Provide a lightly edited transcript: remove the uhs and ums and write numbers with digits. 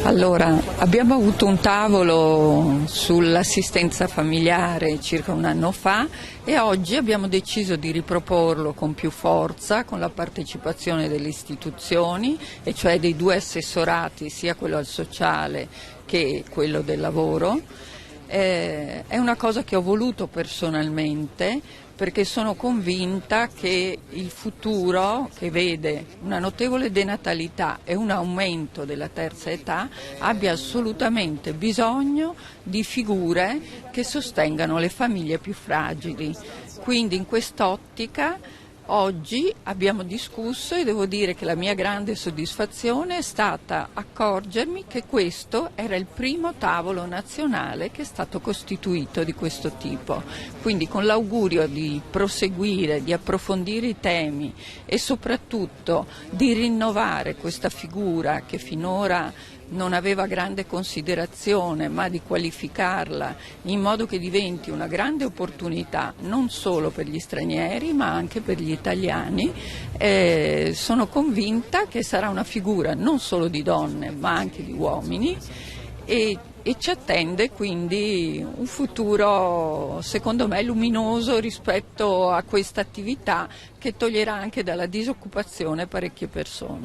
Allora, abbiamo avuto un tavolo sull'assistenza familiare circa un anno fa e oggi abbiamo deciso di riproporlo con più forza, con la partecipazione delle istituzioni, e cioè dei due assessorati, sia quello al sociale che quello del lavoro. È una cosa che ho voluto personalmente perché sono convinta che il futuro, che vede una notevole denatalità e un aumento della terza età, abbia assolutamente bisogno di figure che sostengano le famiglie più fragili. Quindi in quest'ottica oggi abbiamo discusso e devo dire che la mia grande soddisfazione è stata accorgermi che questo era il primo tavolo nazionale che è stato costituito di questo tipo. Quindi con l'augurio di proseguire, di approfondire i temi e soprattutto di rinnovare questa figura che finora non aveva grande considerazione, ma di qualificarla in modo che diventi una grande opportunità non solo per gli stranieri ma anche per gli italiani. Sono convinta che sarà una figura non solo di donne ma anche di uomini e ci attende quindi un futuro secondo me luminoso rispetto a questa attività che toglierà anche dalla disoccupazione parecchie persone.